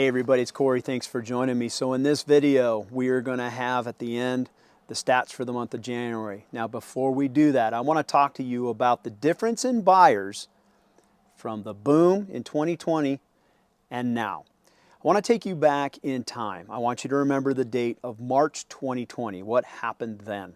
Hey everybody, it's Corey. Thanks for joining me. So in this video, we are going to have at the end the stats for the month of January. Now before we do that, I want to talk to you about the difference in buyers from the boom in 2020 and now. I want to take you back in time. I want you to remember the date of March 2020. What happened then?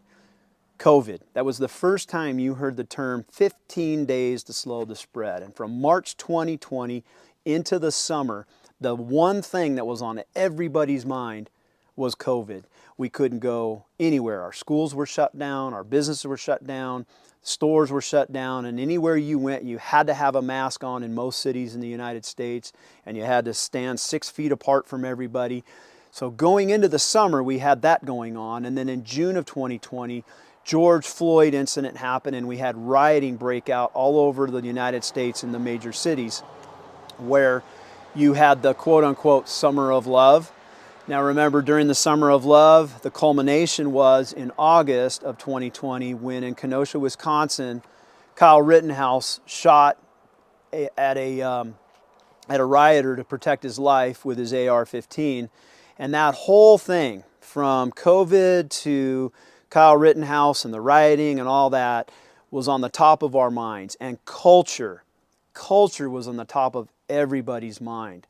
COVID. That was the first time you heard the term 15 days to slow the spread. And from March 2020 into the summer, the one thing that was on everybody's mind was COVID. We couldn't go anywhere. Our schools were shut down, our businesses were shut down, stores were shut down, and anywhere you went, you had to have a mask on in most cities in the United States, and you had to stand 6 feet apart from everybody. So going into the summer, we had that going on, and then in June of 2020, George Floyd incident happened, and we had rioting break out all over the United States in the major cities, where you had the quote-unquote summer of love. Now remember, during the summer of love, the culmination was in August of 2020 when in Kenosha, Wisconsin, Kyle Rittenhouse shot at a rioter to protect his life with his AR-15. And that whole thing, from COVID to Kyle Rittenhouse and the rioting and all that, was on the top of our minds. And culture was on the top of everybody's mind.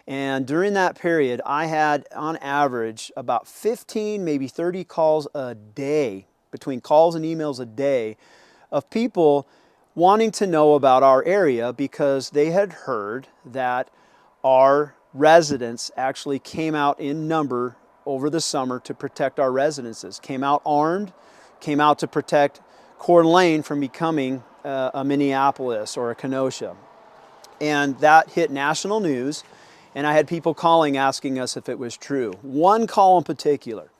And during that period, I had on average about 15, maybe 30 calls a day, between calls and emails a day, of people wanting to know about our area because they had heard that our residents actually came out in number over the summer to protect our residences, came out armed, came out to protect Coeur d'Alene from becoming a Minneapolis or a Kenosha. And that hit national news, and I had people calling asking us if it was true. One call in particular.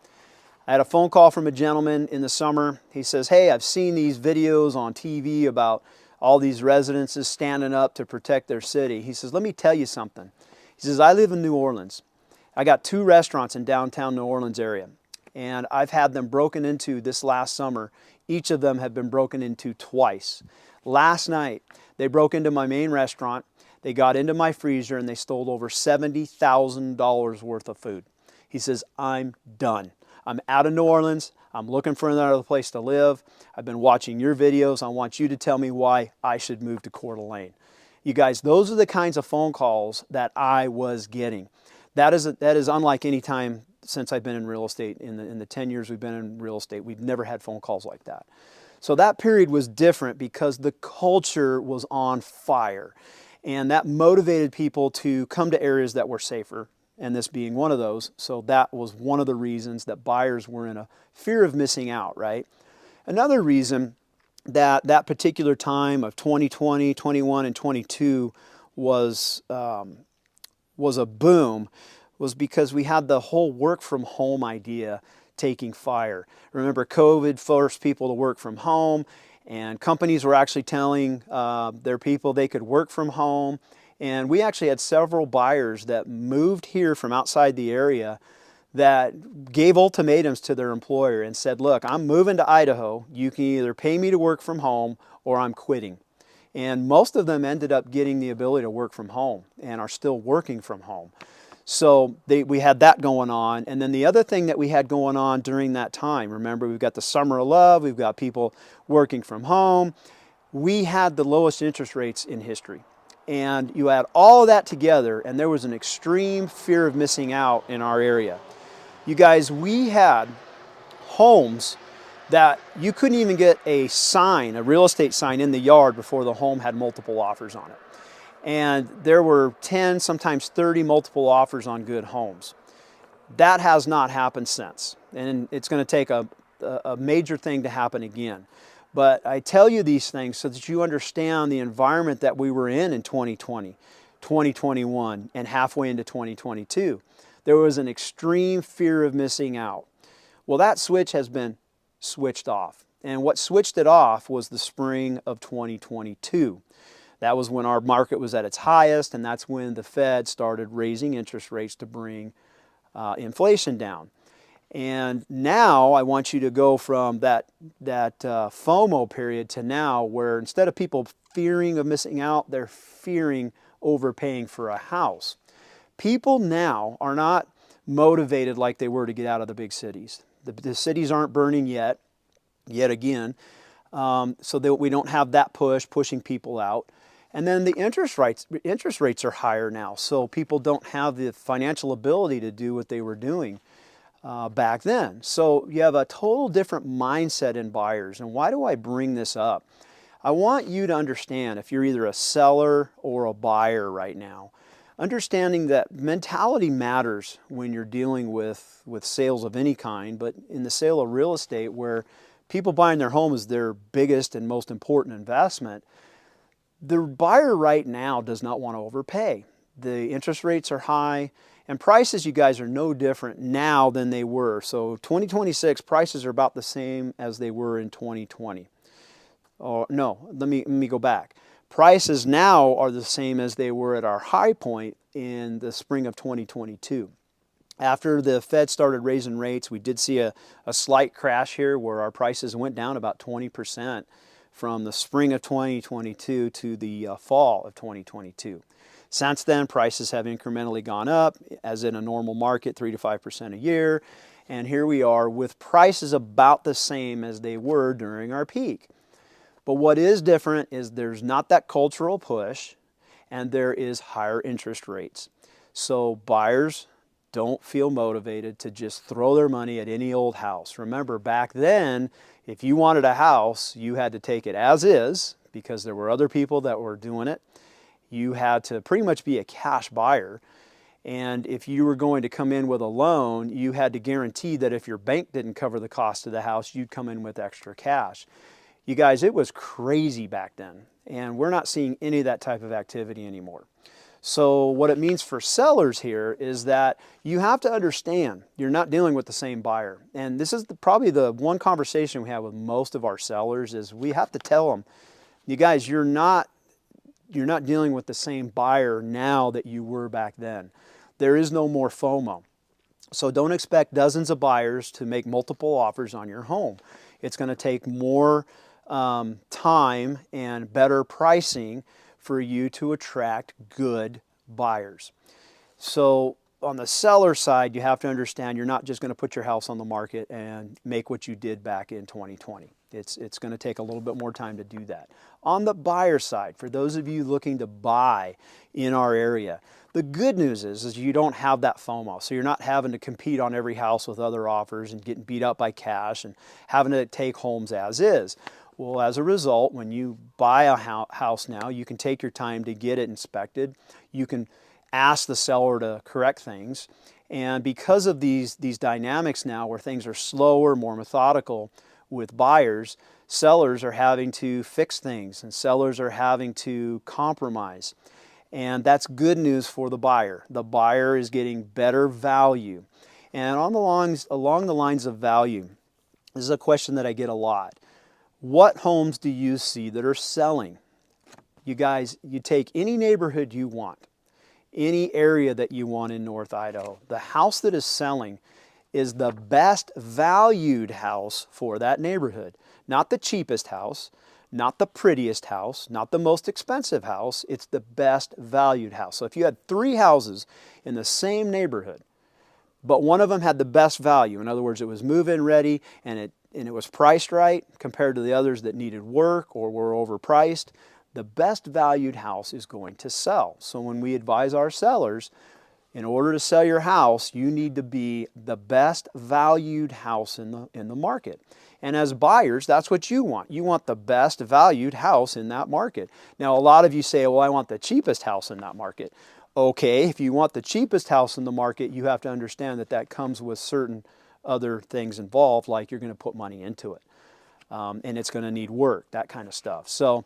I had a phone call from a gentleman in the summer. He says, hey, I've seen these videos on TV about all these residences standing up to protect their city. He says, let me tell you something. He says, I live in New Orleans. I got 2 restaurants in downtown New Orleans area, and I've had them broken into this last summer. Each of them have been broken into twice. Last night, they broke into my main restaurant. They got into my freezer and they stole over $70,000 worth of food. He says, I'm done. I'm out of New Orleans. I'm looking for another place to live. I've been watching your videos. I want you to tell me why I should move to Coeur d'Alene. You guys, those are the kinds of phone calls that I was getting. That is unlike any time since I've been in real estate. In the 10 years we've been in real estate, we've never had phone calls like that. So that period was different because the culture was on fire. And that motivated people to come to areas that were safer, and this being one of those. So that was one of the reasons that buyers were in a fear of missing out, right? Another reason that that particular time of 2020, 21, and 22 was a boom was because we had the whole work from home idea taking fire. Remember, COVID forced people to work from home, and companies were actually telling their people they could work from home. And we actually had several buyers that moved here from outside the area that gave ultimatums to their employer and said, look, I'm moving to Idaho. You can either pay me to work from home or I'm quitting. And most of them ended up getting the ability to work from home and are still working from home. So we had that going on. And then the other thing that we had going on during that time, remember, we've got the summer of love, we've got people working from home. We had the lowest interest rates in history. And you add all of that together, and there was an extreme fear of missing out in our area. You guys, we had homes that you couldn't even get a sign, a real estate sign in the yard before the home had multiple offers on it. And there were 10, sometimes 30 multiple offers on good homes. That has not happened since. And it's going to take a major thing to happen again. But I tell you these things so that you understand the environment that we were in 2020, 2021, and halfway into 2022. There was an extreme fear of missing out. Well, that switch has been switched off. And what switched it off was the spring of 2022. That was when our market was at its highest, and that's when the Fed started raising interest rates to bring inflation down. And now I want you to go from that FOMO period to now, where instead of people fearing of missing out, they're fearing overpaying for a house. People now are not motivated like they were to get out of the big cities. The cities aren't burning yet again, so that we don't have that pushing people out. And then the interest rates are higher now, so people don't have the financial ability to do what they were doing back then. So you have a total different mindset in buyers. And why do I bring this up? I want you to understand, if you're either a seller or a buyer right now, understanding that mentality matters when you're dealing with sales of any kind, but in the sale of real estate, where people buying their home is their biggest and most important investment, the buyer right now does not want to overpay. The interest rates are high, and prices, you guys, are no different now than they were. So 2026 prices are about the same as they were in 2020. Oh, no, let me go back. Prices now are the same as they were at our high point in the spring of 2022. After the Fed started raising rates, we did see a slight crash here where our prices went down about 20% from the spring of 2022 to the fall of 2022. Since then, prices have incrementally gone up, as in a normal market, 3 to 5% a year. And here we are with prices about the same as they were during our peak. But what is different is there's not that cultural push, and there is higher interest rates. So buyers don't feel motivated to just throw their money at any old house. Remember, back then, if you wanted a house, you had to take it as is because there were other people that were doing it. You had to pretty much be a cash buyer. And if you were going to come in with a loan, you had to guarantee that if your bank didn't cover the cost of the house, you'd come in with extra cash. You guys, it was crazy back then, and we're not seeing any of that type of activity anymore. So what it means for sellers here is that you have to understand you're not dealing with the same buyer. And this is probably the one conversation we have with most of our sellers is we have to tell them, you guys, you're not dealing with the same buyer now that you were back then. There is no more FOMO. So don't expect dozens of buyers to make multiple offers on your home. It's going to take more time and better pricing for you to attract good buyers. So on the seller side, you have to understand you're not just going to put your house on the market and make what you did back in 2020. It's going to take a little bit more time to do that. On the buyer side, for those of you looking to buy in our area, the good news is you don't have that FOMO. So you're not having to compete on every house with other offers and getting beat up by cash and having to take homes as is. Well, as a result, when you buy a house now, you can take your time to get it inspected. You can ask the seller to correct things. And because of these dynamics now where things are slower, more methodical with buyers, sellers are having to fix things and sellers are having to compromise. And that's good news for the buyer. The buyer is getting better value. And along the lines of value, this is a question that I get a lot. What homes do you see that are selling? You guys, you take any neighborhood you want, any area that you want in North Idaho. The house that is selling is the best valued house for that neighborhood. Not the cheapest house, not the prettiest house, not the most expensive house. It's the best valued house. So if you had 3 houses in the same neighborhood, but one of them had the best value, in other words, it was move-in ready and it was priced right compared to the others that needed work or were overpriced, the best valued house is going to sell. So when we advise our sellers, in order to sell your house, you need to be the best valued house in the market. And as buyers, that's what you want. You want the best valued house in that market. Now, a lot of you say, well, I want the cheapest house in that market. Okay, if you want the cheapest house in the market, you have to understand that that comes with certain other things involved, like you're going to put money into it. And it's going to need work, that kind of stuff. So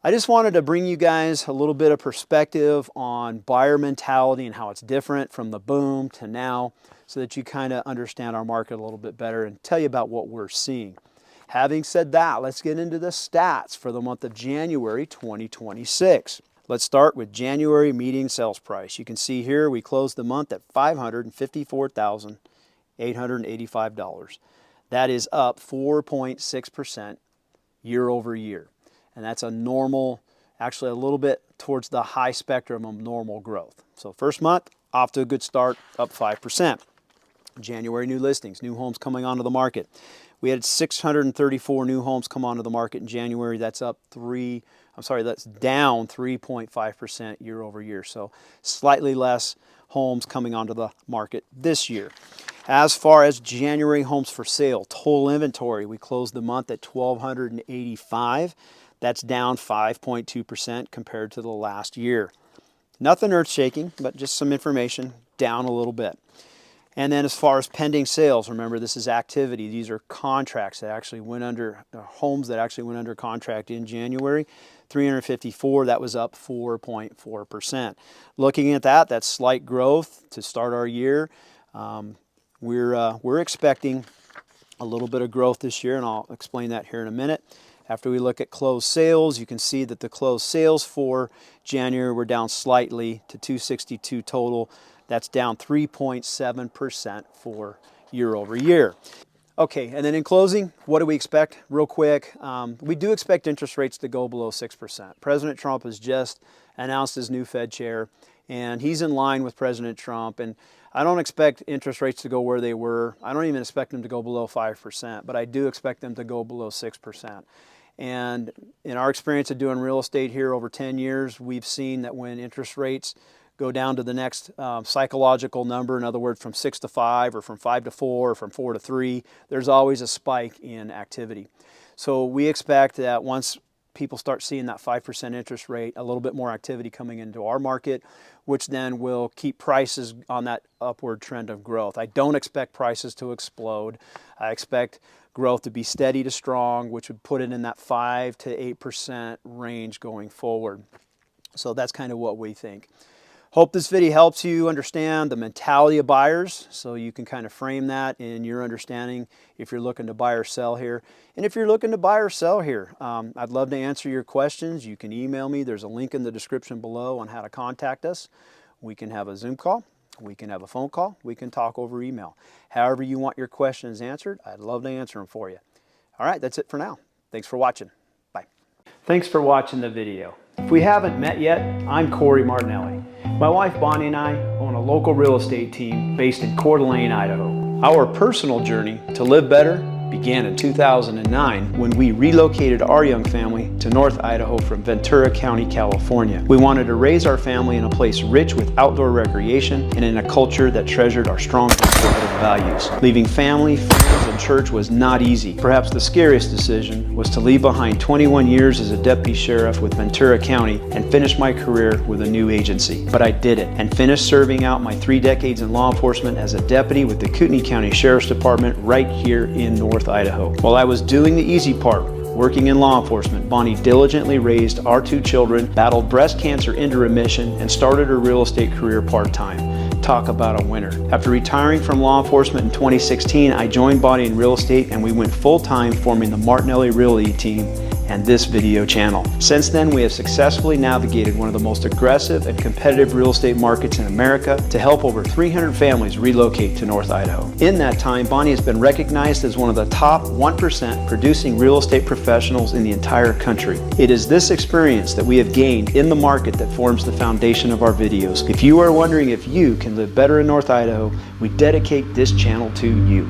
I just wanted to bring you guys a little bit of perspective on buyer mentality and how it's different from the boom to now so that you kind of understand our market a little bit better and tell you about what we're seeing. Having said that, let's get into the stats for the month of January 2026. Let's start with January median sales price. You can see here we closed the month at $554,885. That is up 4.6% year over year. And that's a normal, actually a little bit towards the high spectrum of normal growth. So first month, off to a good start, up 5%. January new listings, new homes coming onto the market. We had 634 new homes come onto the market in January. That's down 3.5% year over year. So slightly less homes coming onto the market this year. As far as January homes for sale, total inventory, we closed the month at 1,285. That's down 5.2% compared to the last year. Nothing earth-shaking, but just some information, down a little bit. And then as far as pending sales, remember this is activity. These are contracts that actually went under, homes that actually went under contract in January. 354, that was up 4.4%. Looking at that, that's slight growth to start our year. We're expecting a little bit of growth this year, and I'll explain that here in a minute. After we look at closed sales, you can see that the closed sales for January were down slightly to 262 total. That's down 3.7% for year over year. Okay, and then in closing, what do we expect? Real quick, we do expect interest rates to go below 6%. President Trump has just announced his new Fed chair, and he's in line with President Trump. And I don't expect interest rates to go where they were. I don't even expect them to go below 5%, but I do expect them to go below 6%. And in our experience of doing real estate here over 10 years, we've seen that when interest rates go down to the next psychological number, in other words, from 6 to 5 or from 5 to 4 or from 4 to 3, there's always a spike in activity. So we expect that once people start seeing that 5% interest rate, a little bit more activity coming into our market, which then will keep prices on that upward trend of growth. I don't expect prices to explode. I expect growth to be steady to strong, which would put it in that 5 to 8% range going forward. So that's kind of what we think. Hope this video helps you understand the mentality of buyers, so you can kind of frame that in your understanding if you're looking to buy or sell here. And if you're looking to buy or sell here, I'd love to answer your questions. You can email me. There's a link in the description below on how to contact us. We can have a Zoom call. We can have a phone call. We can talk over email. However you want your questions answered, I'd love to answer them for you. All right, that's it for now. Thanks for watching. Bye. Thanks for watching the video. If we haven't met yet, I'm Corey Martinelli. My wife Bonnie and I own a local real estate team based in Coeur d'Alene, Idaho. Our personal journey to live better began in 2009 when we relocated our young family to North Idaho from Ventura County, California. We wanted to raise our family in a place rich with outdoor recreation and in a culture that treasured our strong conservative values. Leaving family, friends, and church was not easy. Perhaps the scariest decision was to leave behind 21 years as a deputy sheriff with Ventura County and finish my career with a new agency. But I did it and finished serving out my 3 decades in law enforcement as a deputy with the Kootenai County Sheriff's Department right here in North Idaho. While I was doing the easy part, working in law enforcement, Bonnie diligently raised our 2 children, battled breast cancer into remission, and started her real estate career part-time. Talk about a winner. After retiring from law enforcement in 2016, I joined Bonnie in real estate and we went full-time forming the Martinelli Realty team and this video channel. Since then, we have successfully navigated one of the most aggressive and competitive real estate markets in America to help over 300 families relocate to North Idaho. In that time, Bonnie has been recognized as one of the top 1% producing real estate professionals in the entire country. It is this experience that we have gained in the market that forms the foundation of our videos. If you are wondering if you can live better in North Idaho, we dedicate this channel to you.